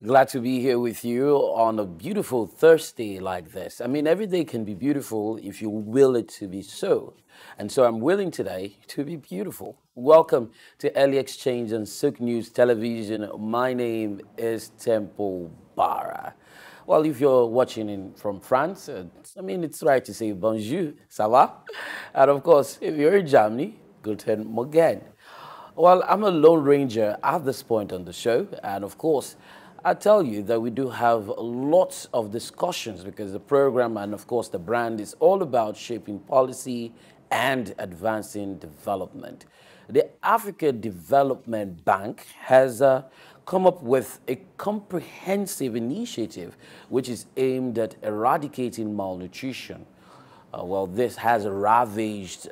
Glad to be here with you on a beautiful Thursday like this. I mean, every day can be beautiful if you will it to be so. And so I'm willing today to be beautiful. Welcome to Early Exchange on Silk News Television. My name is Temple Barra. Well, if you're watching from France, it's right to say bonjour, ça va? And of course, if you're in Germany, guten Morgen. Well, I'm a lone ranger at this point on the show, and of course, I tell you that we do have lots of discussions because the program and of course the brand is all about shaping policy and advancing development. The Africa Development Bank has come up with a comprehensive initiative which is aimed at eradicating malnutrition. Well, this has ravaged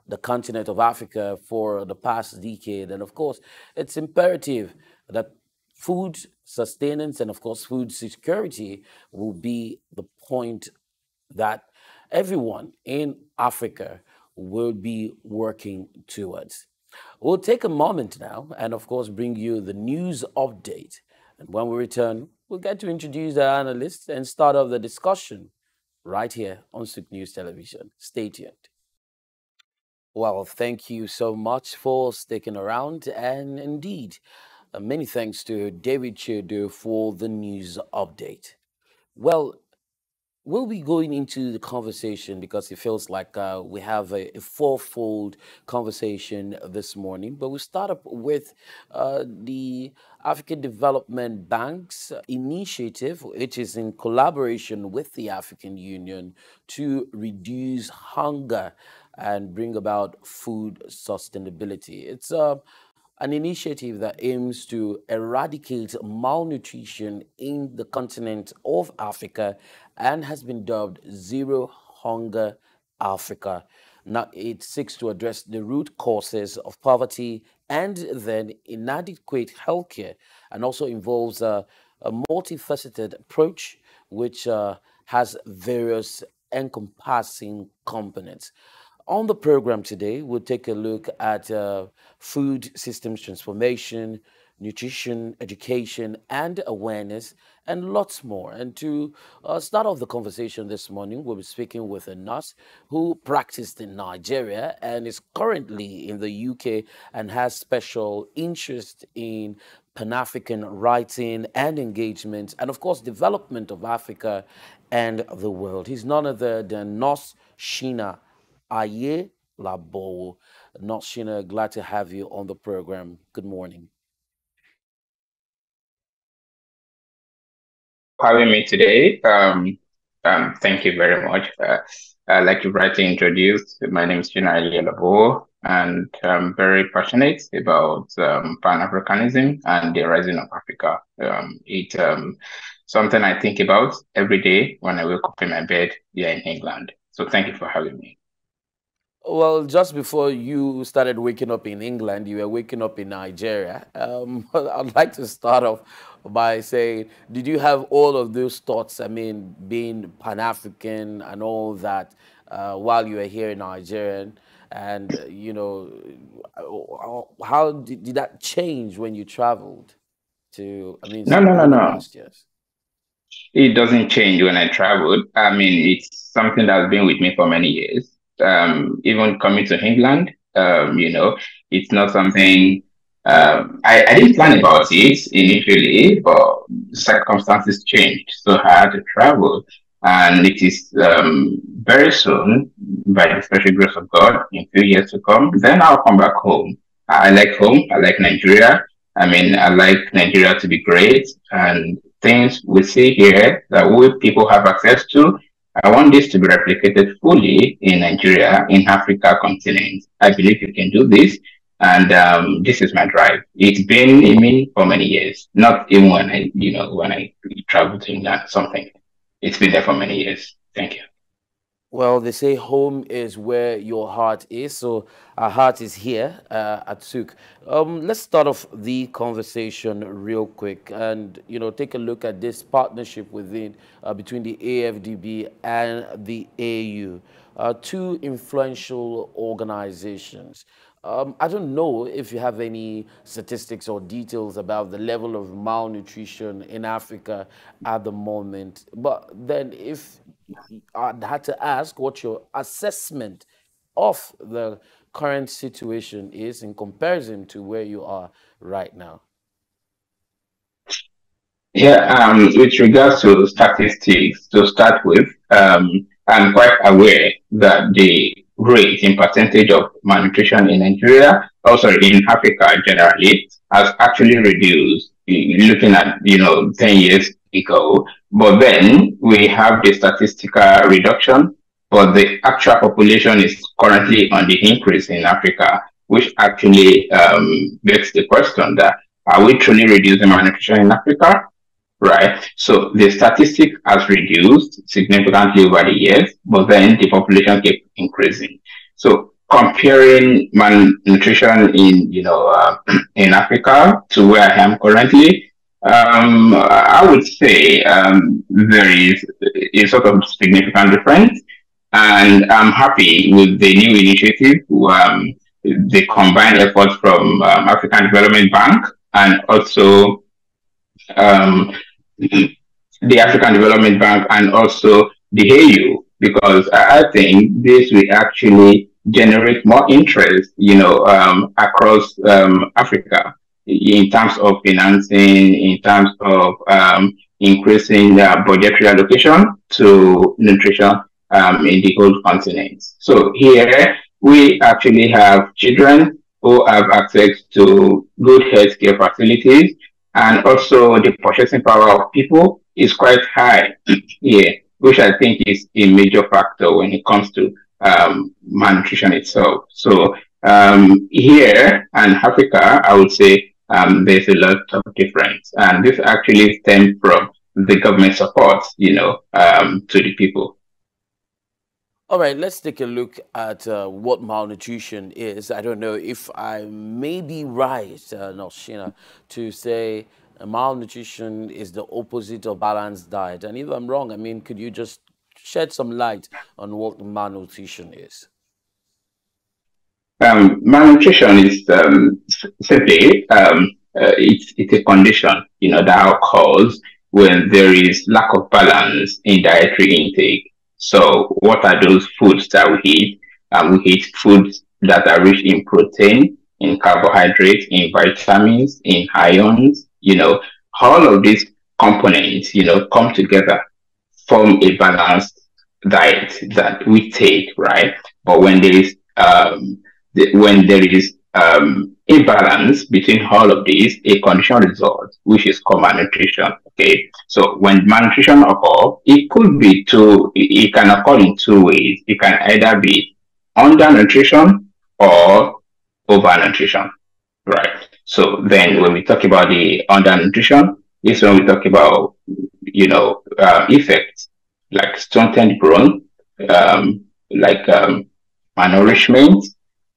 the continent of Africa for the past decade. And of course, it's imperative that food sustenance and, of course, food security will be the point that everyone in Africa will be working towards. We'll take a moment now and, of course, bring you the news update. And when we return, we'll get to introduce the analysts and start off the discussion right here on Suk News Television. Stay tuned. Well, thank you so much for sticking around. And indeed, many thanks to David Chedu for the news update. Well, we'll be going into the conversation because it feels like we have a fourfold conversation this morning. But we start up with the African Development Bank's initiative, which is in collaboration with the African Union to reduce hunger and bring about food sustainability. It's an initiative that aims to eradicate malnutrition in the continent of Africa and has been dubbed Zero Hunger Africa. Now, it seeks to address the root causes of poverty and then inadequate healthcare, and also involves a multifaceted approach which has various encompassing components. On the program today, we'll take a look at food systems transformation, nutrition, education, and awareness, and lots more. And to start off the conversation this morning, we'll be speaking with a nurse who practiced in Nigeria and is currently in the UK and has special interest in Pan-African writing and engagement, and of course, development of Africa and the world. He's none other than Nurse Shina Aye Labo. Not Shina, glad to have you on the program. Good morning. Having me today. Thank you very much. Like you rightly introduced, my name is Chinali Labo, and I'm very passionate about Pan-Africanism and the rising of Africa. It's something I think about every day when I wake up in my bed here in England. So thank you for having me. Well, just before you started waking up in England, you were waking up in Nigeria. I'd like to start off by saying, did you have all of those thoughts? I mean, being Pan African and all that while you were here in Nigeria, and how did that change when you traveled to? I mean, No, no, no, over the no. past years. It doesn't change when I traveled. I mean, it's something that's been with me for many years. Even coming to England, it's not something I didn't plan about it initially, but circumstances changed. So I had to travel. And it is very soon, by the special grace of God, in a few years to come, then I'll come back home. I like home. I like Nigeria. I mean, I like Nigeria to be great. And things we see here that we people have access to. I want this to be replicated fully in Nigeria, in Africa continent. I believe you can do this, and this is my drive. It's been in me for many years. Not even when I travel to England, something. It's been there for many years. Thank you. Well, they say home is where your heart is. So our heart is here at Suk. Let's start off the conversation real quick and, take a look at this partnership between the AFDB and the AU, two influential organizations. I don't know if you have any statistics or details about the level of malnutrition in Africa at the moment. But then, if I had to ask what your assessment of the current situation is in comparison to where you are right now. Yeah, with regards to statistics, to start with, I'm quite aware that the rate in percentage of malnutrition in Nigeria, also in Africa generally, has actually reduced. Looking at 10 years ago, but then we have the statistical reduction, but the actual population is currently on the increase in Africa, which actually begs the question that are we truly reducing malnutrition in Africa? Right. So the statistic has reduced significantly over the years, but then the population kept increasing. So comparing malnutrition in in Africa to where I am currently, I would say there is a sort of significant difference, and I'm happy with the new initiative, the combined efforts from African Development Bank and also um, the African Development Bank and also the AU, because I think this will actually generate more interest, across Africa in terms of financing, in terms of increasing budgetary allocation to nutrition in the whole continent. So here we actually have children who have access to good healthcare facilities, and also the purchasing power of people is quite high here, which I think is a major factor when it comes to malnutrition itself. So here and Africa, I would say there's a lot of difference, and this actually stems from the government support, to the people. All right, let's take a look at what malnutrition is. I don't know if I may be right, Noshina, to say malnutrition is the opposite of balanced diet. And if I'm wrong, I mean, could you just shed some light on what malnutrition is? Malnutrition is simply it's a condition that occurs when there is lack of balance in dietary intake. So, what are those foods that we eat? We eat foods that are rich in protein, in carbohydrates, in vitamins, in ions. All of these components, come together, form a balanced diet that we take, right? But when there is imbalance between all of these, a condition results, which is called malnutrition. Okay, so when malnutrition occurs, it can occur in two ways. It can either be undernutrition or overnutrition, right? So then, when we talk about the undernutrition, is when we talk about effects like stunted growth, like malnourishment.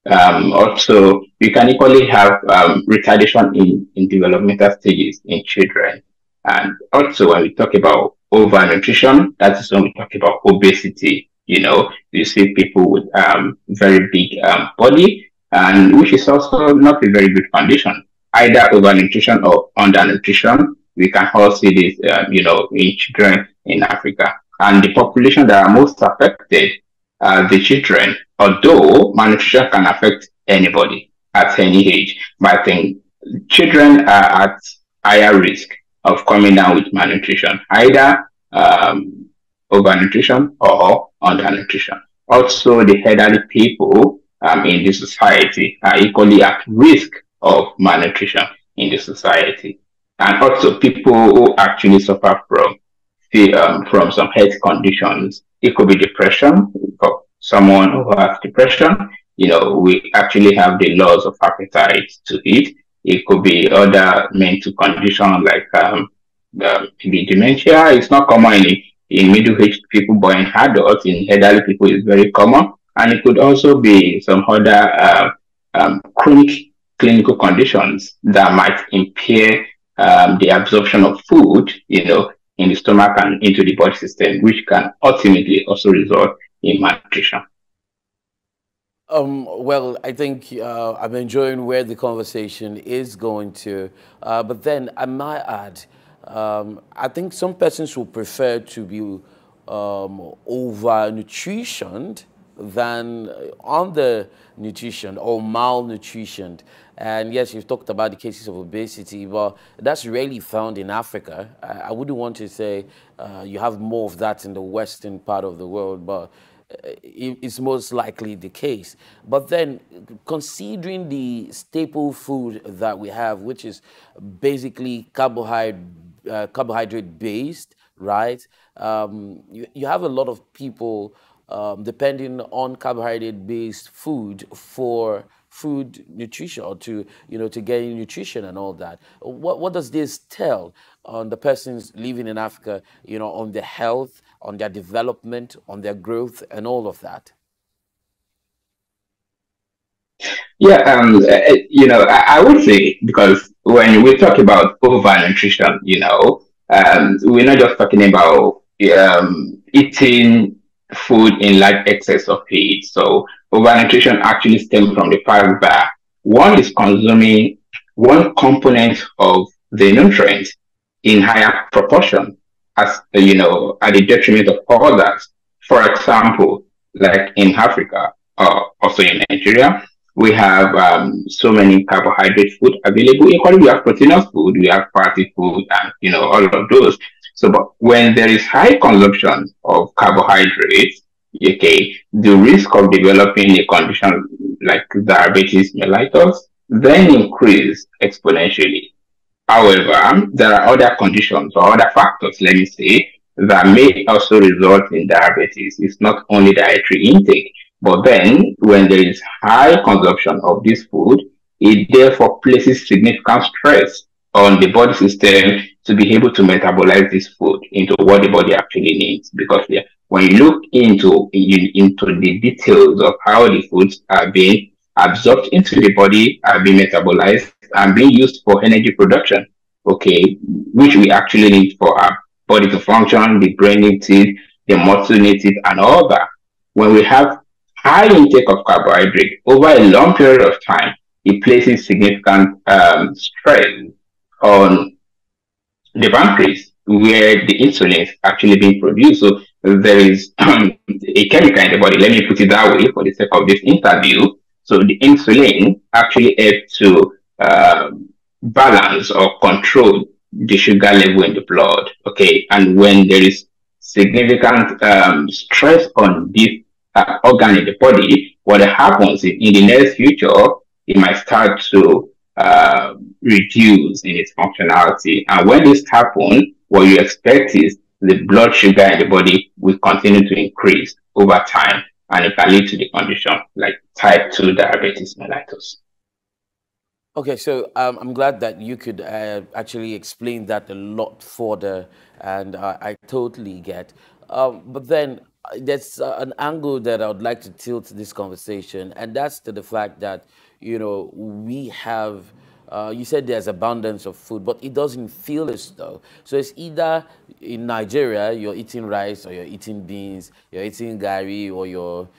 Also, we can equally have retardation in developmental stages in children. And also, when we talk about overnutrition, that is when we talk about obesity. You see people with very big body, and which is also not a very good condition. Either overnutrition or undernutrition. We can all see this, in children in Africa. And the population that are most affected are the children, although malnutrition can affect anybody at any age. But I think children are at higher risk of coming down with malnutrition, either overnutrition or undernutrition. Also, the elderly people in the society are equally at risk of malnutrition in the society. And also, people who actually suffer from some health conditions. It could be depression for someone who has depression. We actually have the loss of appetite to eat. It could be other mental conditions like maybe dementia. It's not common in middle-aged people, but in adults, in elderly people, it's very common. And it could also be some other chronic clinical conditions that might impair the absorption of food, in the stomach and into the body system, which can ultimately also result in malnutrition. Well, I think I'm enjoying where the conversation is going to, but then I might add, I think some persons will prefer to be over nutritioned than under nutrition or malnutrition. And yes, you've talked about the cases of obesity, but that's rarely found in Africa. I wouldn't want to say you have more of that in the western part of the world, but it's most likely the case. But then, considering the staple food that we have, which is basically carbohydrate based, right? You have a lot of people depending on carbohydrate based food for food nutrition or to to gain nutrition and all that. What does this tell on the persons living in Africa, on their health, on their development, on their growth, and all of that? Yeah, I would say because when we talk about overnutrition, we're not just talking about eating food in large excess of it. So overnutrition actually stems from the fact that one is consuming one component of the nutrient in higher proportion, as at the detriment of others. For example, like in Africa or also in Nigeria, we have so many carbohydrate food available. Equally, we have proteinous food, we have fatty food, and all of those. So, but when there is high consumption of carbohydrates, okay, the risk of developing a condition like diabetes mellitus then increase exponentially. However, there are other conditions or other factors, let me say, that may also result in diabetes. It's not only dietary intake, but then when there is high consumption of this food, it therefore places significant stress on the body system to be able to metabolize this food into what the body actually needs. Because yeah, when you look into the details of how the foods are being absorbed into the body, are being metabolized, and being used for energy production, okay, which we actually need for our body to function, the brain needs it, the muscle needs it, and all that. When we have high intake of carbohydrate over a long period of time, it places significant stress on the pancreas where the insulin is actually being produced. So there is a chemical in the body, let me put it that way for the sake of this interview. So the insulin actually helps to balance or control the sugar level in the blood. Okay, and when there is significant stress on this organ in the body, what happens in the near future, it might start to reduce in its functionality. And when this happens, what you expect is the blood sugar in the body will continue to increase over time, and it can lead to the condition like type 2 diabetes mellitus. Okay, so I'm glad that you could actually explain that a lot further, and I totally get. But then there's an angle that I would like to tilt this conversation, and that's to the fact that we have. You said there's abundance of food, but it doesn't feel as though. So it's either in Nigeria you're eating rice or you're eating beans, you're eating gari, or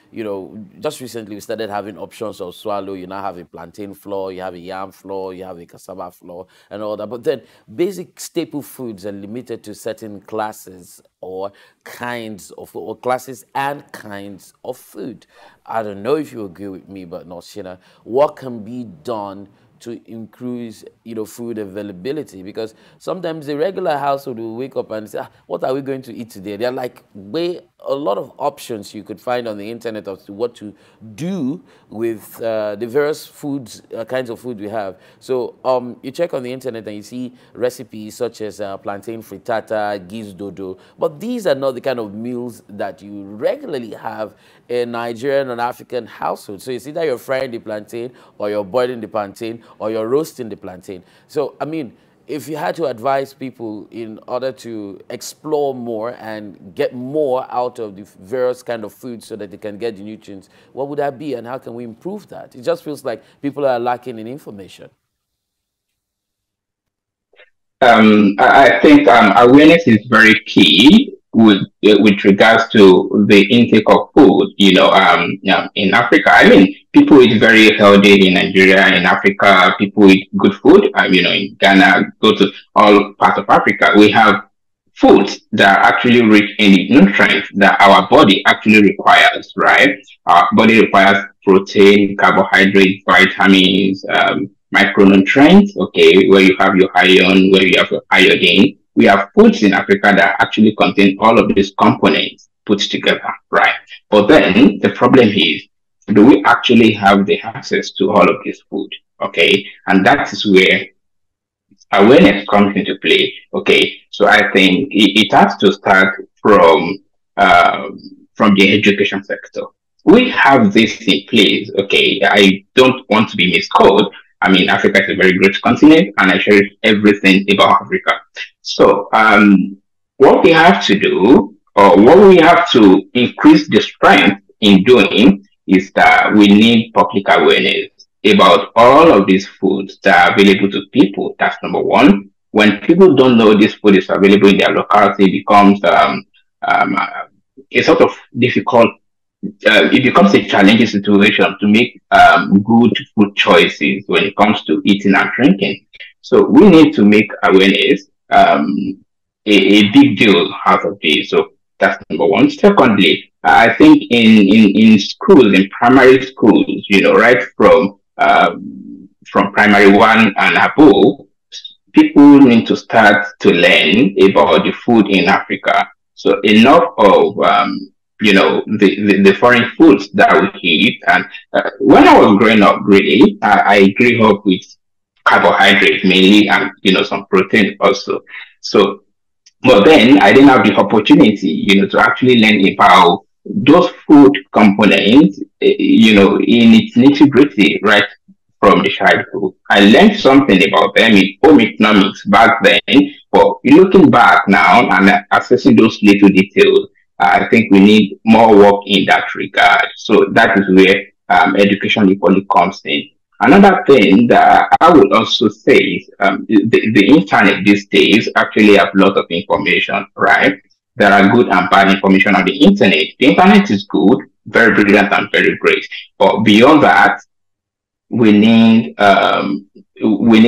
just recently we started having options of swallow. You now have a plantain flour, you have a yam flour, you have a cassava flour, and all that. But then basic staple foods are limited to certain classes or kinds of or classes and kinds of food. I don't know if you agree with me, but no, what can be done to increase, food availability? Because sometimes the regular household will wake up and say, what are we going to eat today? There are like a lot of options you could find on the internet as to what to do with the various foods, kinds of food we have. So you check on the internet and you see recipes such as plantain frittata, giz dodo, but these are not the kind of meals that you regularly have in Nigerian and African households. So it's either you're frying the plantain or you're boiling the plantain or you're roasting the plantain. So, I mean, if you had to advise people in order to explore more and get more out of the various kind of foods so that they can get the nutrients, what would that be and how can we improve that? It just feels like people are lacking in information. I think awareness is very key. with regards to the intake of food, in Africa. I mean, people eat very healthy in Nigeria, in Africa. People eat good food. In Ghana, go to all parts of Africa. We have foods that are actually rich in the nutrients that our body actually requires, right? Our body requires protein, carbohydrates, vitamins, micronutrients, okay, where you have your iron, where you have your iodine. We have foods in Africa that actually contain all of these components put together, right? But then the problem is, do we actually have the access to all of this food? Okay, and that is where awareness comes into play. Okay, so I think it has to start uh, from the education sector. We have this in place. Okay, I don't want to be misquoted. I mean, Africa is a very great continent, and I cherish everything about Africa. So, what we have to do, or what we have to increase the strength in doing, is that we need public awareness about all of these foods that are available to people. That's number one. When people don't know this food is available in their locality, it becomes um, uh, a sort of difficult. It becomes a challenging situation to make good food choices when it comes to eating and drinking. So we need to make awareness a big deal out of this. So that's number one. Secondly, I think in schools, in primary schools, right from primary one and above, people need to start to learn about the food in Africa. So enough of the foreign foods that we eat. And when I was growing up, really, I grew up with carbohydrates mainly, and some protein also. So but then I didn't have the opportunity, to actually learn about those food components, in its nitty gritty right from the childhood. I learned something about them in home economics back then, but looking back now and assessing those little details, I think we need more work in that regard. So that is where education equally comes in. Another thing that I would also say is the internet these days actually have a lot of information, right? There are good and bad information on the internet. The internet is good, very brilliant and very great. But beyond that, we need we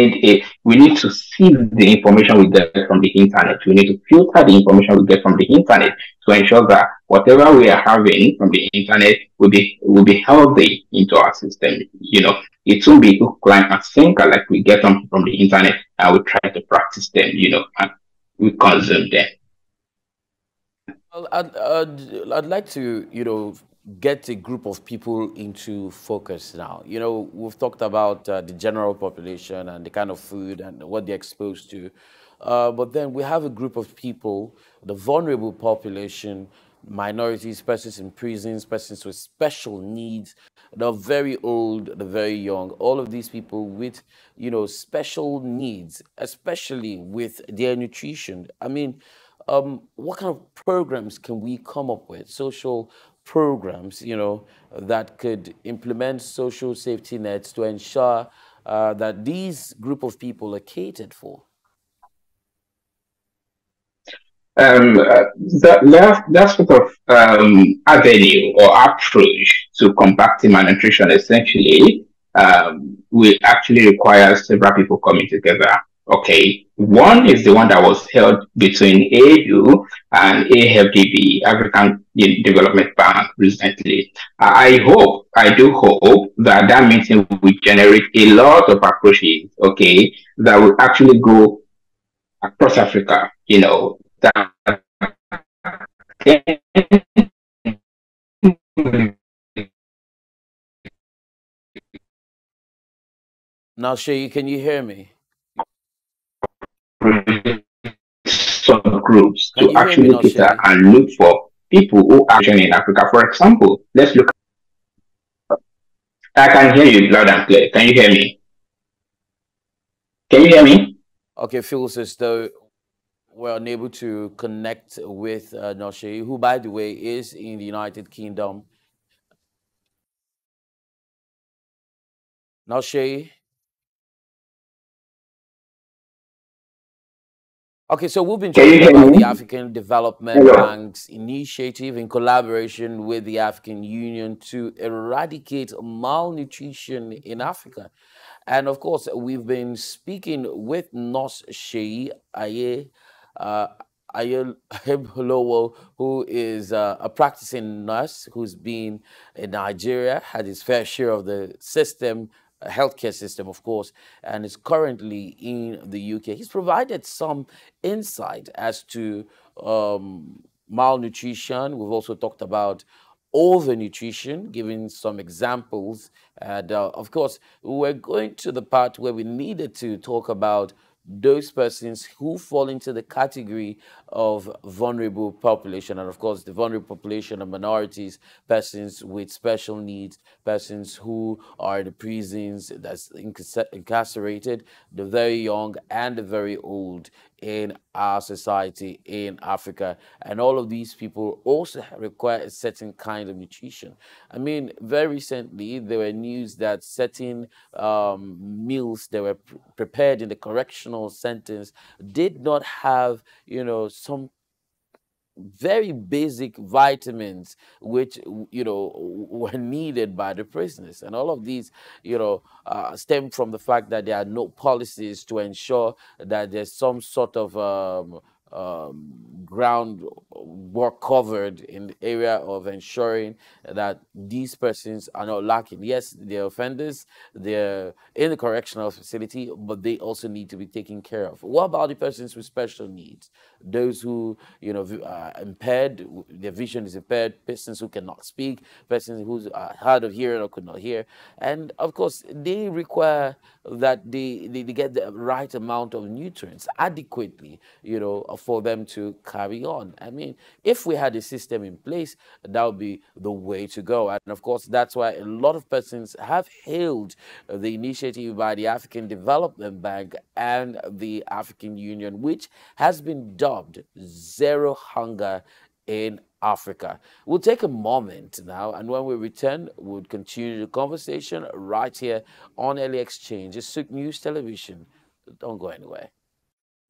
need to see the information we get from the internet. We need to filter the information we get from the internet to ensure that whatever we are having from the internet will be healthy into our system. It won't be hook, line, and sinker like we get them from the internet and we try to practice them, and we consume them. Well, I'd like to, get a group of people into focus now. We've talked about the general population and the kind of food and what they're exposed to. But then we have a group of people, the vulnerable population, minorities, persons in prisons, persons with special needs, the very old, the very young, all of these people with, special needs, especially with their nutrition. I mean, what kind of programs can we come up with? Social programs, that could implement social safety nets to ensure that these group of people are catered for. That sort of avenue or approach to combating malnutrition essentially will actually require several people coming together. Okay, one is the one that was held between AU and AFDB, African Development Bank, recently. I do hope that that meeting will generate a lot of approaches, okay, that will actually go across Africa, that Now, Shay, can you hear me? subgroups Can to you hear me actually now, cater Shay? and look for people who are in Africa. For example, let's look. I can hear you loud and clear. Can you hear me? Can you hear me? Okay, feels as though we're unable to connect with Noshe, who, by the way, is in the United Kingdom. Noshe, Okay, so we've been Can you talking hear about the me? African Development Hello. Bank's initiative in collaboration with the African Union to eradicate malnutrition in Africa. And of course, we've been speaking with Nurse Sheyi uh, Ayelolowo, who is a practicing nurse who's been in Nigeria, had his fair share of the system, healthcare system, of course, and is currently in the UK. He's provided some insight as to malnutrition. We've also talked about overnutrition, giving some examples. And of course, we're going to the part where we needed to talk about those persons who fall into the category of vulnerable population. And of course, the vulnerable population are minorities, persons with special needs, persons who are in the prisons, that's incarcerated, the very young and the very old in our society in Africa. And all of these people also require a certain kind of nutrition. I mean, very recently, there were news that certain meals that were prepared in the correctional sentence did not have, some very basic vitamins which were needed by the prisoners, and all of these stem from the fact that there are no policies to ensure that there's some sort of ground work covered in the area of ensuring that these persons are not lacking. Yes, they're offenders, they're in the correctional facility, but they also need to be taken care of. What about the persons with special needs? Those who, are impaired, their vision is impaired, persons who cannot speak, persons who's hard of hearing or could not hear. And of course, they require that they get the right amount of nutrients adequately, for them to carry on. I mean, if we had a system in place, that would be the way to go. And of course, that's why a lot of persons have hailed the initiative by the African Development Bank and the African Union, which has been dubbed Zero Hunger in Africa. We'll take a moment now, and when we return, we'll continue the conversation right here on Early Exchange. It's Sook News Television. Don't go anywhere.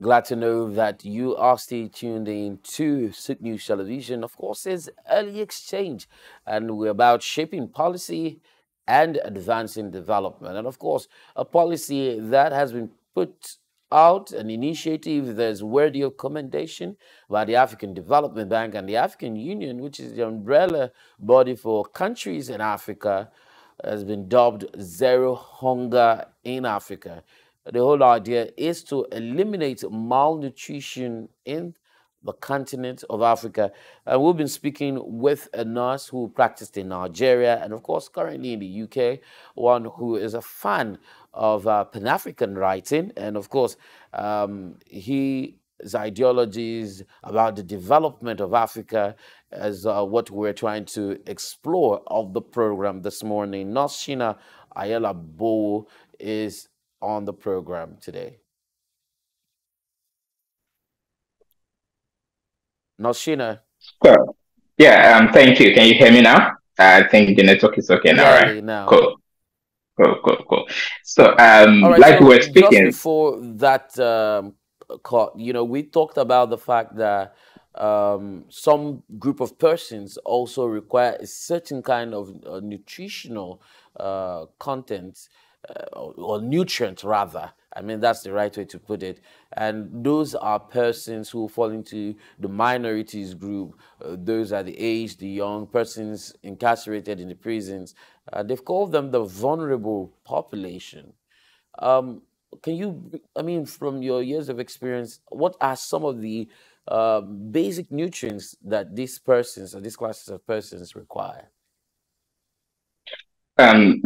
Glad to know that you are still tuned in to Sook News Television. Of course, it's Early Exchange, and we're about shaping policy and advancing development. And of course, a policy that has been put out, an initiative that's worthy of commendation by the African Development Bank and the African Union, which is the umbrella body for countries in Africa, has been dubbed Zero Hunger in Africa. The whole idea is to eliminate malnutrition in the continent of Africa. And we've been speaking with a nurse who practiced in Nigeria and, of course, currently in the UK, one who is a fan of Pan-African writing. And, of course, his ideologies about the development of Africa as what we're trying to explore of the program this morning. Nurse Shina Ayala Bo is on the program today. Noshina. So, yeah, thank you. Can you hear me now? I think the network is okay now, right? Clearly now. Cool, cool. So, All right, like we so were just speaking, before that call, we talked about the fact that some group of persons also require a certain kind of nutritional content or nutrient rather. I mean, that's the right way to put it. And those are persons who fall into the minorities group. Those are the aged, the young, persons incarcerated in the prisons. They've called them the vulnerable population. Um, can you, I mean, from your years of experience, what are some of the basic nutrients that these persons or these classes of persons require?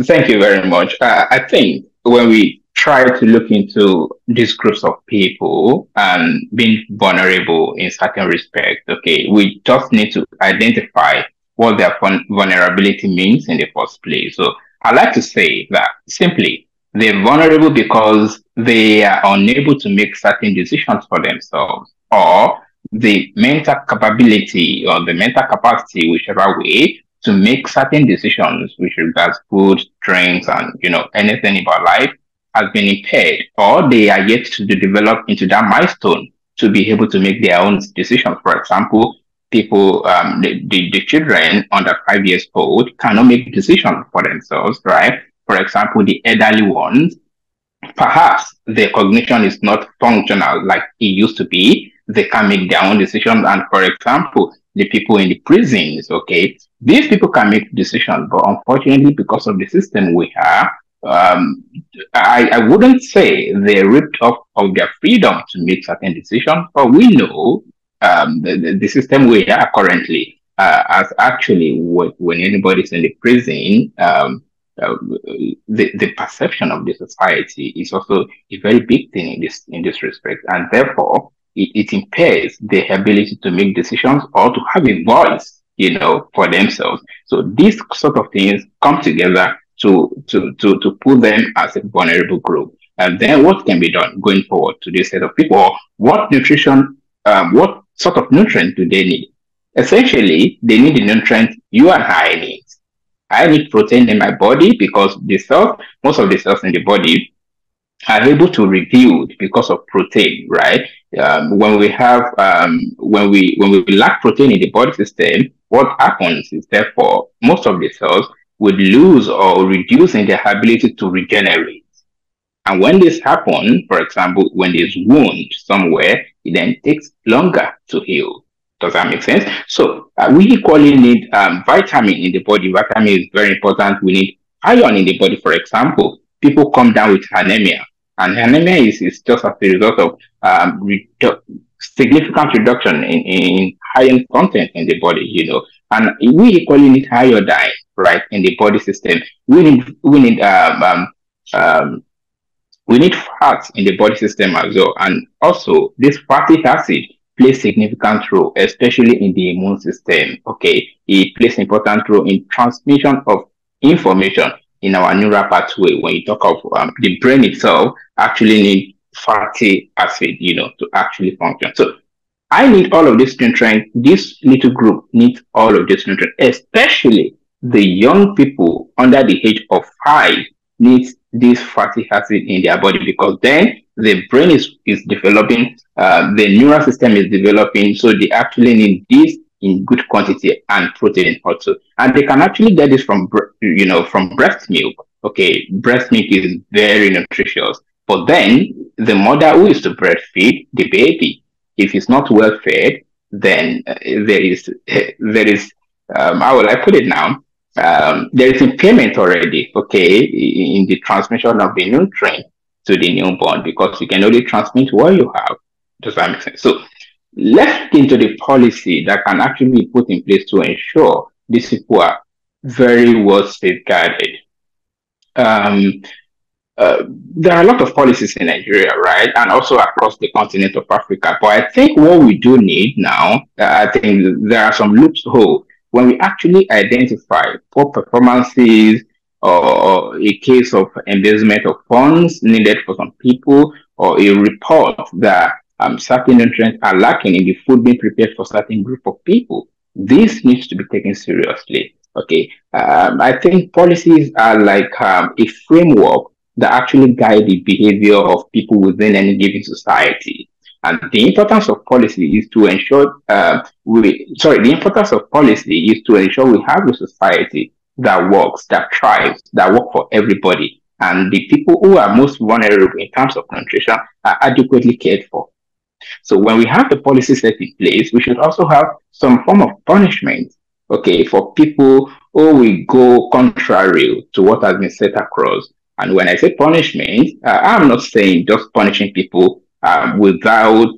thank you very much. I think when we try to look into these groups of people and being vulnerable in certain respect, okay, we just need to identify what their vulnerability means in the first place. So I like to say that simply they're vulnerable because they are unable to make certain decisions for themselves, or the mental capability or the mental capacity, whichever way, to make certain decisions with regards food, drinks, and anything about life has been impaired, or they are yet to develop into that milestone. to be able to make their own decisions. For example, people, the children under 5 years old cannot make decisions for themselves, right? For example, the elderly ones, perhaps their cognition is not functional like it used to be. They can make their own decisions. And for example, the people in the prisons, okay, these people can make decisions, but unfortunately, because of the system we have, um, I wouldn't say they're ripped of their freedom to make certain decisions, but we know the system we have currently as actually when anybody's in the prison, uh, the perception of the society is also a very big thing in this respect, and therefore it impairs their ability to make decisions or to have a voice, for themselves. So these sort of things come together to put them as a vulnerable group. And then what can be done going forward to this set of people? Or what sort of nutrient do they need? Essentially, they need the nutrient you and I need. I need protein in my body because most of the cells in the body are able to rebuild because of protein, right? When we lack protein in the body system, what happens is therefore most of the cells would lose or reduce in their ability to regenerate. And when this happens, for example, when there's wound somewhere, it then takes longer to heal. Does that make sense? So we equally need vitamin in the body. Vitamin is very important. We need iron in the body, for example. People come down with anemia. And anemia is just as a result of significant reduction in iron content in the body, And we equally need iodine, right, in the body system. We need fats in the body system as well. And also, this fatty acid plays significant role, especially in the immune system. Okay, it plays important role in transmission of information in our neural pathway. When you talk of the brain itself, actually need fatty acid, to actually function. So I need all of this nutrient. This little group needs all of this nutrient, especially the young people under the age of 5 needs this fatty acid in their body, because then the brain is developing, the neural system is developing, so they actually need this in good quantity and protein also. And they can actually get this from breast milk. Okay, breast milk is very nutritious. But then the mother who is to breastfeed the baby, if it's not well fed, then there is how will I put it now? There is impairment already, okay, in the transmission of the nutrient to the newborn, because you can only transmit what you have. Does that make sense? So let's look into the policy that can actually be put in place to ensure these people are very well safeguarded. There are a lot of policies in Nigeria, right, and also across the continent of Africa. But I think what we do need now, I think there are some loopholes when we actually identify poor performances or a case of embezzlement of funds needed for some people, or a report that certain nutrients are lacking in the food being prepared for certain group of people. This needs to be taken seriously. Okay, I think policies are like a framework that actually guide the behavior of people within any given society. And the importance of policy is to ensure the importance of policy is to ensure we have a society that works, that thrives, that works for everybody. And the people who are most vulnerable in terms of nutrition are adequately cared for. So when we have the policy set in place, we should also have some form of punishment, okay, for people who will go contrary to what has been set across. And when I say punishment, I'm not saying just punishing people without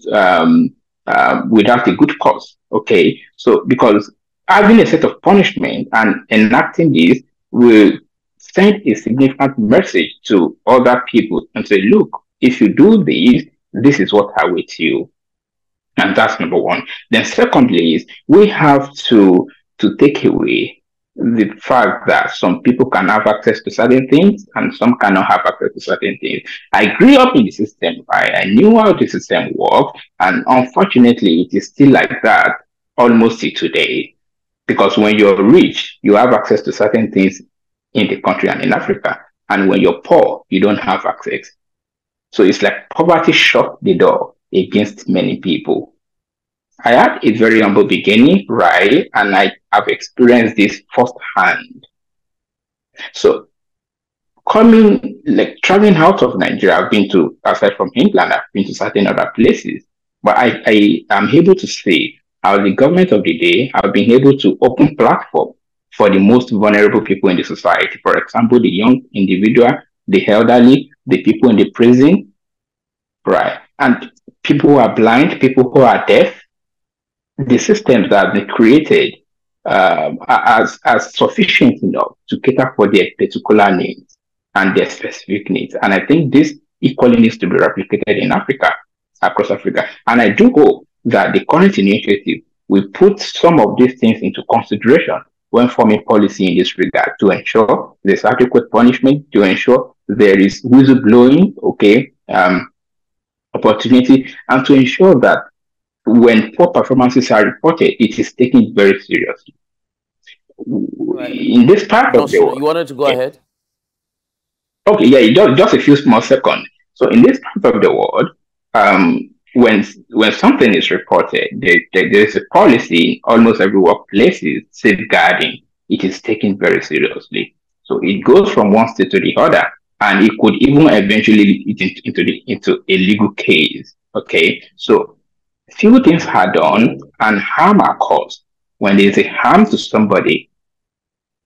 a good cause. Okay, so because having a set of punishment and enacting this will send a significant message to other people and say, look, if you do this, this is what awaits you. And that's number one. Then secondly is we have to take away the fact that some people can have access to certain things and some cannot have access to certain things. I grew up in the system. I knew how the system worked, and unfortunately, it is still like that almost till today. Because when you're rich, you have access to certain things in the country and in Africa, and when you're poor, you don't have access. So it's like poverty shut the door against many people. I had a very humble beginning, right? And I have experienced this firsthand. So coming, like traveling out of Nigeria, I've been to, aside from England, I've been to certain other places. But I am able to see how the government of the day have been able to open platform for the most vulnerable people in the society. For example, the young individual, the elderly, the people in the prison, right? And people who are blind, people who are deaf, the systems that they created are sufficient enough to cater for their particular needs and their specific needs. And I think this equally needs to be replicated in Africa, across Africa. And I do hope that the current initiative will put some of these things into consideration when forming policy in this regard to ensure there's adequate punishment, to ensure there is whistleblowing, okay, opportunity, and to ensure that when poor performances are reported, it is taken very seriously. Right. In this part of the Nostro, world, you wanted to go okay, ahead? okay, yeah, just a few small seconds. So in this part of the world, when something is reported, there's a policy in almost every workplace is safeguarding. It is taken very seriously. So it goes from one state to the other, and it could even eventually lead into a legal case. Okay, so few things are done and harm are caused. When there is a harm to somebody,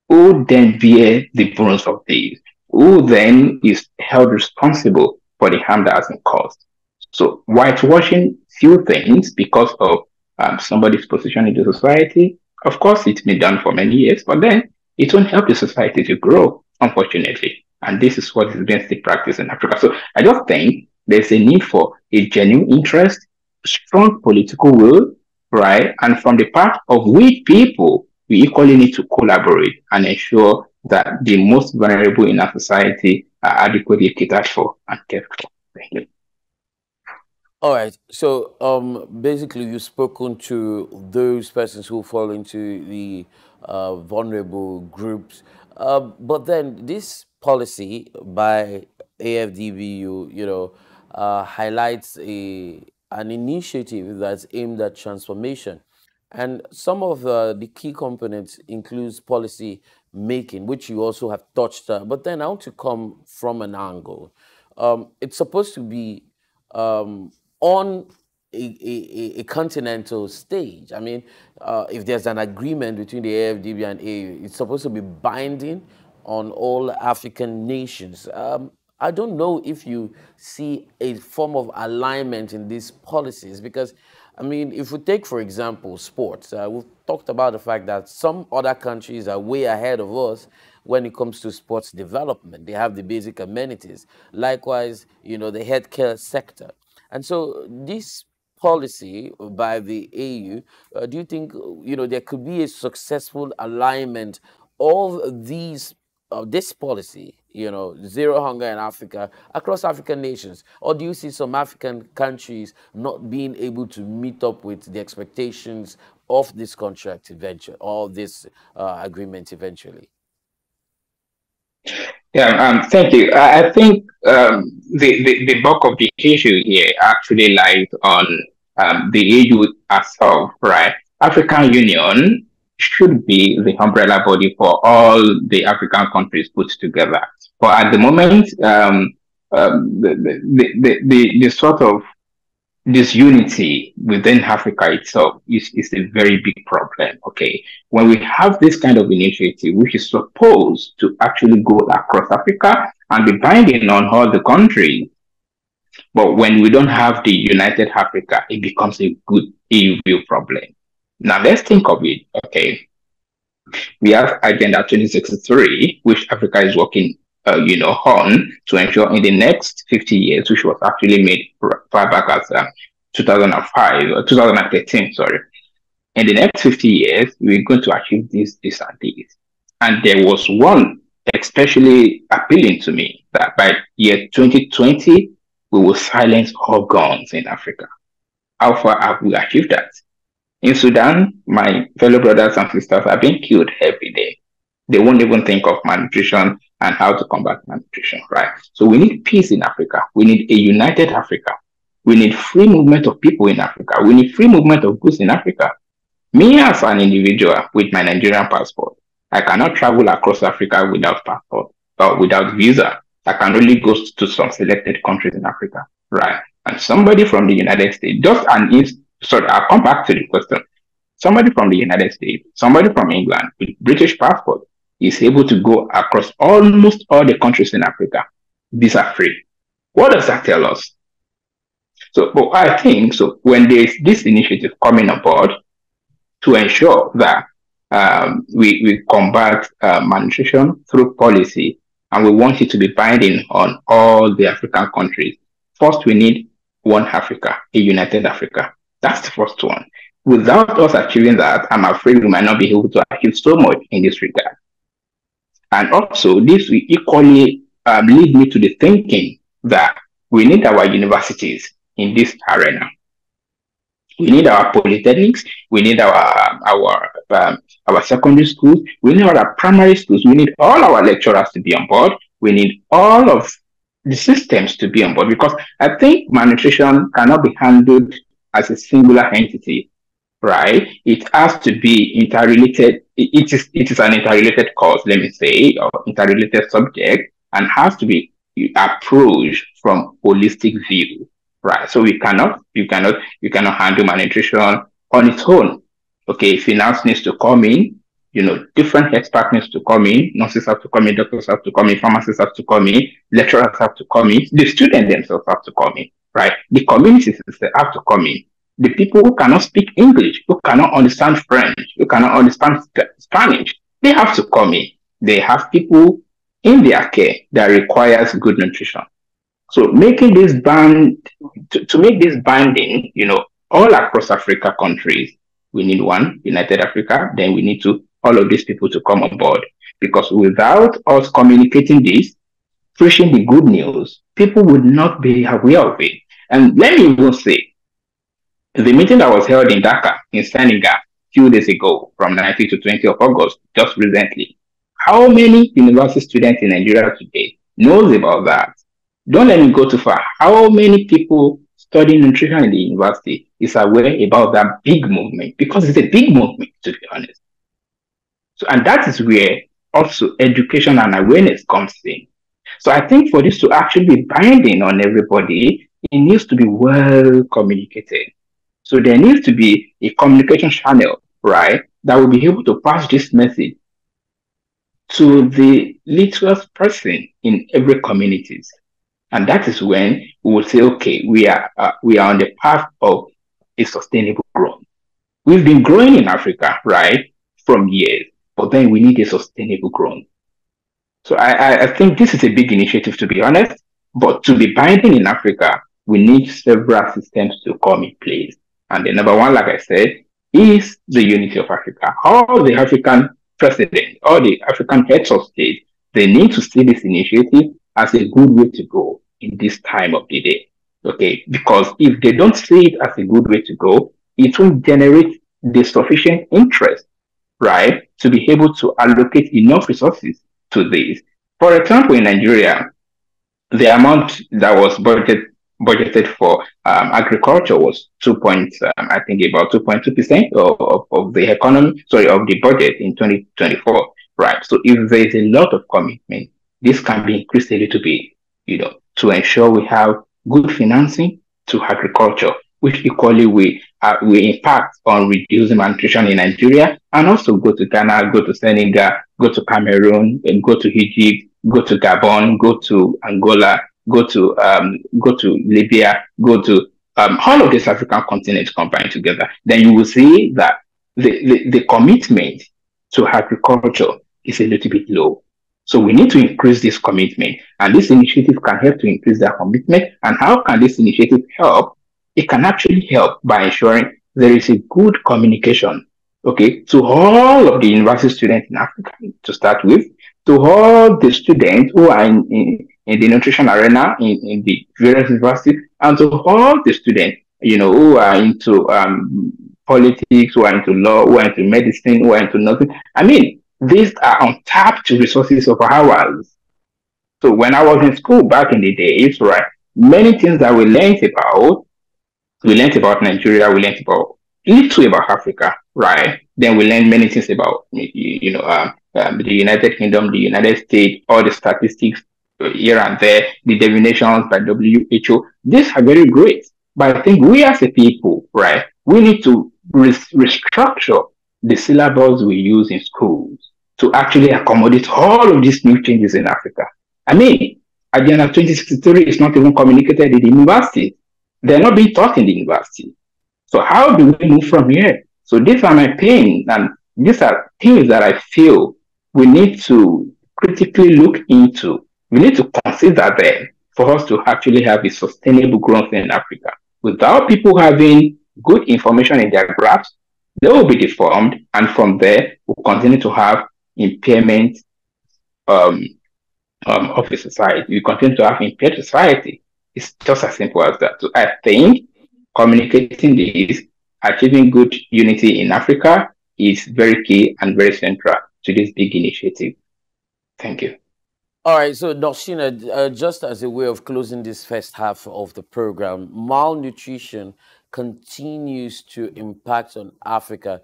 who then bear the brunt of this? Who then is held responsible for the harm that has been caused? So whitewashing few things because of somebody's position in the society, of course, it's been done for many years, but then it won't help the society to grow, unfortunately. And this is what is being still practiced in Africa. So I just think there's a need for a genuine interest, strong political will, right? And from the part of we people, we equally need to collaborate and ensure that the most vulnerable in our society are adequately catered for and cared for. Thank you. All right. So, basically, you've spoken to those persons who fall into the vulnerable groups. But then this policy by AFDBU, highlights an initiative that's aimed at transformation. And some of the key components includes policy making, which you also have touched. But then I want to come from an angle. It's supposed to be on a continental stage. I mean, if there's an agreement between the AFDB and AU, it's supposed to be binding on all African nations. I don't know if you see a form of alignment in these policies because, I mean, if we take, for example, sports, we've talked about the fact that some other countries are way ahead of us when it comes to sports development. They have the basic amenities. Likewise, the healthcare sector. And so this policy by the AU, do you think, there could be a successful alignment of this policy, zero hunger in Africa, across African nations? Or do you see some African countries not being able to meet up with the expectations of this contract eventually, or this agreement eventually? Yeah, thank you. I think the bulk of the issue here actually lies on the AU itself, right? African Union should be the umbrella body for all the African countries put together. But at the moment, the sort of disunity within Africa itself is a very big problem. Okay, when we have this kind of initiative, which is supposed to actually go across Africa and be binding on all the countries, but when we don't have the United Africa, it becomes a real problem. Now let's think of it. Okay, we have Agenda 2063, which Africa is working on to ensure in the next 50 years, which was actually made far back as 2005 or 2013, sorry. In the next 50 years, we're going to achieve this, and this. And there was one especially appealing to me that by year 2020, we will silence all guns in Africa. How far have we achieved that? In Sudan, my fellow brothers and sisters are being killed every day. They won't even think of malnutrition and how to combat malnutrition, right? So we need peace in Africa. We need a united Africa. We need free movement of people in Africa. We need free movement of goods in Africa. Me as an individual with my Nigerian passport, I cannot travel across Africa without passport or without visa. I can only go to some selected countries in Africa, right? And somebody from the United States, sorry, I'll come back to the question. Somebody from the United States, somebody from England with British passport is able to go across almost all the countries in Africa, visa free. What does that tell us? So, but I think so when there's this initiative coming aboard to ensure that we combat malnutrition through policy, and we want it to be binding on all the African countries. First, we need one Africa, a united Africa. That's the first one. Without us achieving that, I'm afraid we might not be able to achieve so much in this regard. And also, this will equally lead me to the thinking that we need our universities in this arena. We need our polytechnics. We need our secondary schools. We need our primary schools. We need all our lecturers to be on board. We need all of the systems to be on board, because I think malnutrition cannot be handled as a singular entity, right? It has to be interrelated. It is an interrelated cause, let me say, or interrelated subject, and has to be approached from holistic view. Right. So you cannot handle malnutrition on its own. Okay. Finance needs to come in, different experts needs to come in, nurses have to come in, doctors have to come in, pharmacists have to come in, lecturers have to come in, the students themselves have to come in, right? The communities have to come in. The people who cannot speak English, who cannot understand French, who cannot understand Spanish, they have to come in. They have people in their care that requires good nutrition. So making this to make this binding, all across Africa countries, we need one united Africa. Then we need all of these people to come on board, because without us communicating this, preaching the good news, people would not be aware of it. And let me even say, the meeting that was held in Dhaka, in Senegal, a few days ago, from 19 to 20 of August, just recently, how many university students in Nigeria today knows about that? Don't let me go too far. How many people studying nutrition in the university is aware about that big movement? Because it's a big movement, to be honest. So, and that is where also education and awareness comes in. So I think for this to actually be binding on everybody, it needs to be well communicated. So there needs to be a communication channel, right, that will be able to pass this message to the littlest person in every community. And that is when we will say, okay, we are on the path of a sustainable growth. We've been growing in Africa, right, from years, but then we need a sustainable growth. So I think this is a big initiative, to be honest, but to be binding in Africa, we need several systems to come in place. And the number one, like I said, is the unity of Africa. All the African presidents, all the African heads of state, they need to see this initiative as a good way to go in this time of the day. Okay, because if they don't see it as a good way to go, it will generate the sufficient interest, right, to be able to allocate enough resources to this. For example, in Nigeria, the amount that was budgeted for agriculture was I think about 2.2% of the economy, of the budget in 2024, right? So if there is a lot of commitment, this can be increased a little bit, to ensure we have good financing to agriculture, which equally will impact on reducing malnutrition in Nigeria, and also go to Ghana, go to Senegal, go to Cameroon, and go to Egypt, go to Gabon, go to Angola, go to Libya, go to all of this African continent combined together. Then you will see that the commitment to agriculture is a little bit low. So we need to increase this commitment, and this initiative can help to increase that commitment. And how can this initiative help? It can actually help by ensuring there is a good communication, okay, to all of the university students in Africa to start with, to all the students who are in the nutrition arena in the various universities, and to all the students, who are into politics, who are into law, who are into medicine, who are into nothing. I mean, these are untapped resources of ours. So when I was in school back in the days, right, many things that we learned about We learned about Nigeria, we learned about little about Africa, right? Then we learned many things about the United Kingdom, the United States, all the statistics here and there, the definitions by WHO. These are very great, but I think we as a people, right, we need to restructure the syllabus we use in schools to actually accommodate all of these new changes in Africa. I mean, Agenda 2063 is not even communicated in the university. They're not being taught in the university. So how do we move from here? So these are my pain, and these are things that I feel we need to critically look into. We need to consider them for us to actually have a sustainable growth in Africa. Without people having good information in their graphs, they will be deformed, and from there, we'll continue to have impairment of the society. We continue to have impaired society. It's just as simple as that. So I think communicating this, achieving good unity in Africa is very key and very central to this big initiative. Thank you. All right, so Dorshina, just as a way of closing this first half of the program, malnutrition continues to impact on Africa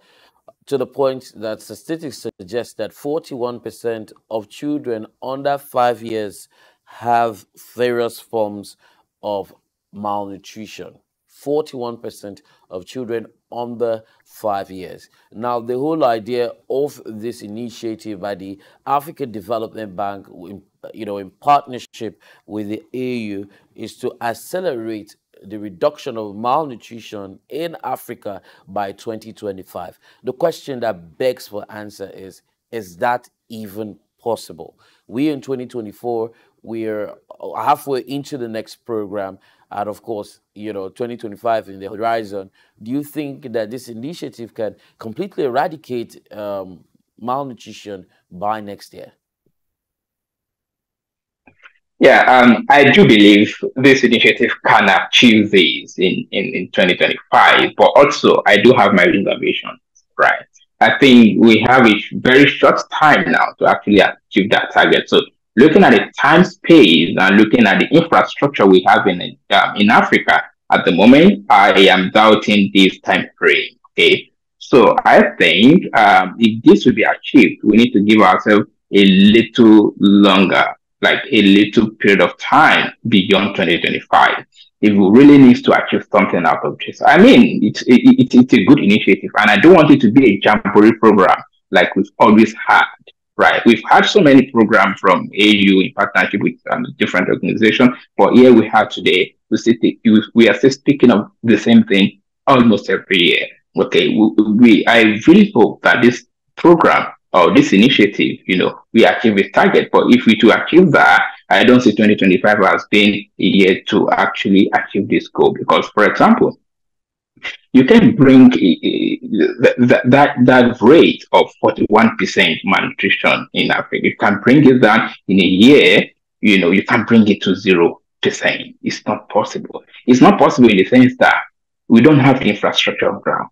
to the point that statistics suggest that 41% of children under 5 years have various forms of malnutrition. 41% of children under 5 years. Now, the whole idea of this initiative by the African Development Bank, in partnership with the AU, is to accelerate the reduction of malnutrition in Africa by 2025. The question that begs for answer is that even possible? We in 2024, we're halfway into the next program, and of course, 2025 in the horizon. Do you think that this initiative can completely eradicate malnutrition by next year? Yeah, I do believe this initiative can achieve this in 2025, but also I do have my reservations, right? I think we have a very short time now to actually achieve that target. So looking at the time space and looking at the infrastructure we have in Africa at the moment, I am doubting this time frame. Okay, so I think if this will be achieved, we need to give ourselves a little longer, like a little period of time beyond 2025. If we really need to achieve something out of this. I mean, it's a good initiative, and I don't want it to be a jamboree program like we've always had. Right, we've had so many programs from AU in partnership with different organizations, but here we have today, we are still speaking of the same thing almost every year. Okay, I really hope that this program or this initiative, we achieve its target. But if we to achieve that, I don't see 2025 as being a year to actually achieve this goal. Because, for example, you can bring that rate of 41% malnutrition in Africa. You can bring it down in a year. You can bring it to 0%. It's not possible. It's not possible in the sense that we don't have the infrastructure on ground.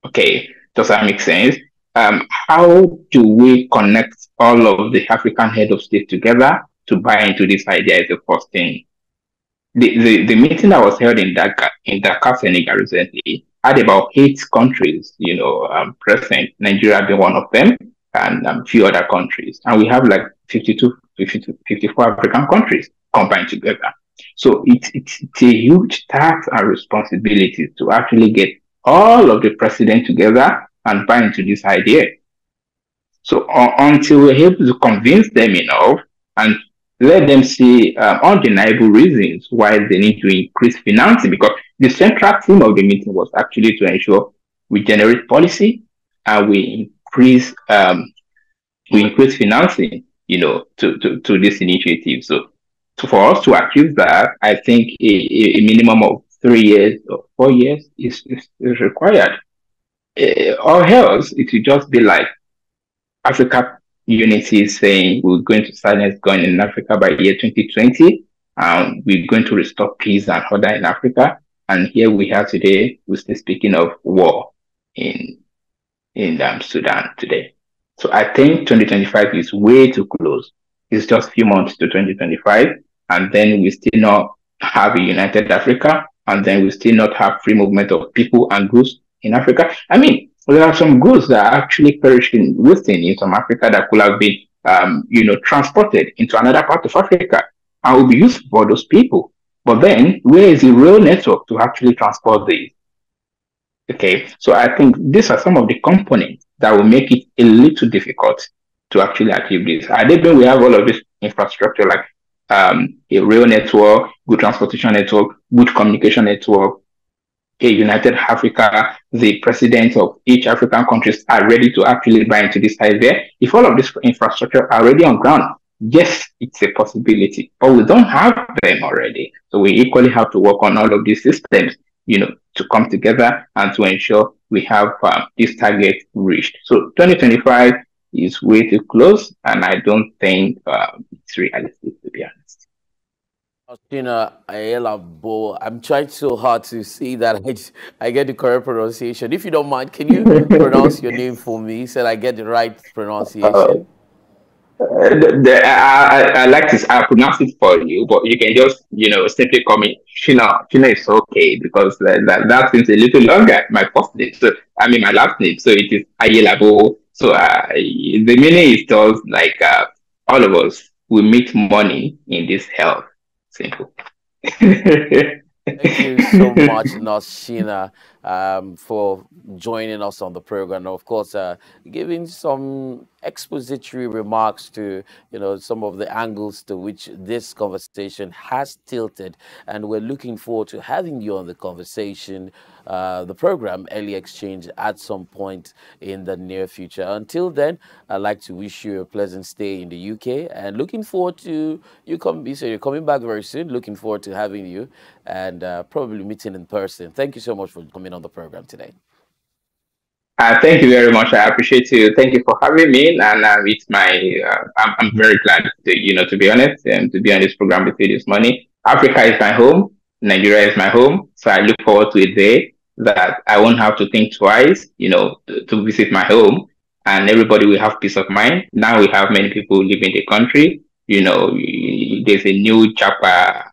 Okay, does that make sense? How do we connect all of the African head of state together to buy into this idea is the first thing. The meeting that was held in Dakar, Senegal recently had about 8 countries, present, Nigeria being one of them, and a few other countries. And we have like 54 African countries combined together. So it's a huge task and responsibility to actually get all of the presidents together and buy into this idea. So until we're able to convince them enough and let them see undeniable reasons why they need to increase financing, because the central theme of the meeting was actually to ensure we generate policy and we increase financing, to this initiative. So for us to achieve that, I think a minimum of 3 years or 4 years is required. Or else it will just be like Africa Unity is saying we're going to silence gun in Africa by year 2020, and we're going to restore peace and order in Africa. And here we are today, we're still speaking of war in Sudan today. So I think 2025 is way too close. It's just a few months to 2025, and then we still not have a united Africa, and then we still not have free movement of people and goods in Africa? I mean, there are some goods that are actually perishing within in some Africa that could have been, transported into another part of Africa and will be used for those people. But then, where is the real network to actually transport these? Okay, so I think these are some of the components that will make it a little difficult to actually achieve this. I think we have all of this infrastructure like a rail network, good transportation network, good communication network, a united Africa, the presidents of each African countries are ready to actually buy into this idea. If all of this infrastructure are already on ground, yes, it's a possibility, but we don't have them already. So we equally have to work on all of these systems, to come together and to ensure we have this target reached. So 2025 is way too close, and I don't think it's realistic, to be honest. Faustina Ayala Bo. I'm trying so hard to see that I get the correct pronunciation. If you don't mind, can you pronounce your name for me so that I get the right uh, pronunciation? I like to I pronounce it for you, but you can just simply call me Shina. Shina is okay because that seems a little longer. My first name, so I mean my last name, so it is Ayelabo. So the meaning is just like all of us we meet money in this health. Simple. Thank you so much, Nashina, for joining us on the program. Of course, giving some expository remarks to some of the angles to which this conversation has tilted, and we're looking forward to having you on the conversation, the program Early Exchange at some point in the near future. Until then, I'd like to wish you a pleasant stay in the UK, and looking forward to you come. So you're coming back very soon. Looking forward to having you and probably meeting in person. Thank you so much for coming on the program today. Thank you very much. I appreciate you. Thank you for having me. And it's my, I'm very glad to be honest, and to be on this program with you this morning. Africa is my home. Nigeria is my home. So I look forward to a day that I won't have to think twice, to visit my home, and everybody will have peace of mind. Now we have many people living in the country. There's a new chapter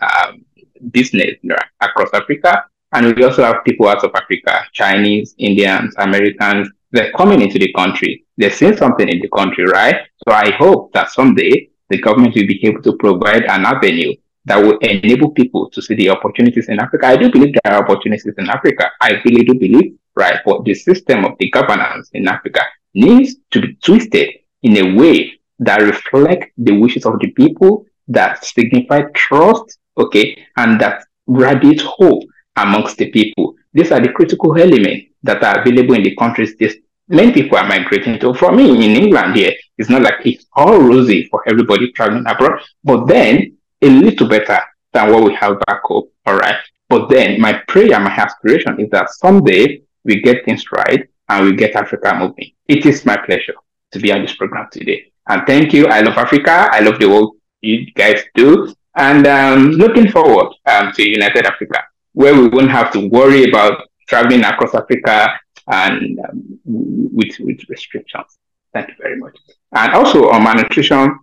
business across Africa. And we also have people out of Africa, Chinese, Indians, Americans, they're coming into the country. They're seeing something in the country, right? So I hope that someday the government will be able to provide an avenue that will enable people to see the opportunities in Africa. I do believe there are opportunities in Africa. I really do believe, right? But the system of the governance in Africa needs to be twisted in a way that reflect the wishes of the people, that signify trust, okay, and that radiate hope amongst the people. These are the critical elements that are available in the countries this many people are migrating to. For me, in England here, it's not like it's all rosy for everybody traveling abroad, but then a little better than what we have back home. All right. But then my prayer, my aspiration is that someday we get things right and we get Africa moving. It is my pleasure to be on this program today. And thank you. I love Africa. I love the work you guys do. And looking forward to United Africa, where we won't have to worry about traveling across Africa and with restrictions. Thank you very much. And also on malnutrition,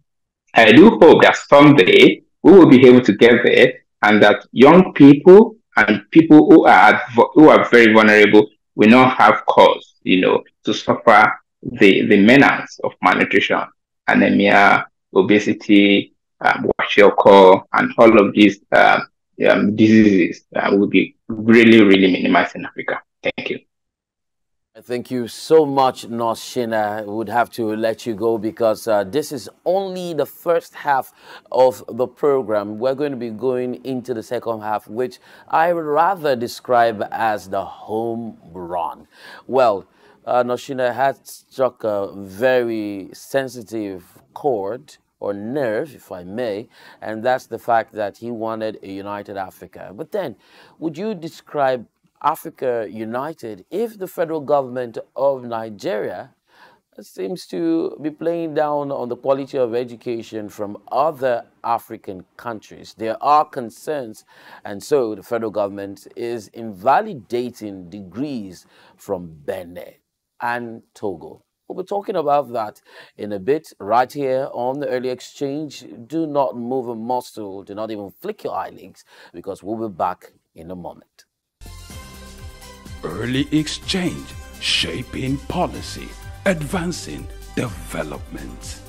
I do hope that someday we will be able to get there, and that young people and people who are very vulnerable will not have cause, to suffer the menace of malnutrition, anemia, obesity, kwashiorkor, and all of these diseases will be really, really minimized in Africa. Thank you. Thank you so much, Noshina. I would have to let you go because this is only the first half of the program. We're going to be going into the second half, which I would rather describe as the home run. Well, Noshina has struck a very sensitive chord or nerve, if I may, and that's the fact that he wanted a united Africa. But then, would you describe Africa united if the federal government of Nigeria seems to be playing down on the quality of education from other African countries? There are concerns, and so the federal government is invalidating degrees from Benin and Togo. We'll be talking about that in a bit right here on the Early Exchange. Do not move a muscle, do not even flick your eyelids, because we'll be back in a moment. Early exchange, shaping policy, advancing development.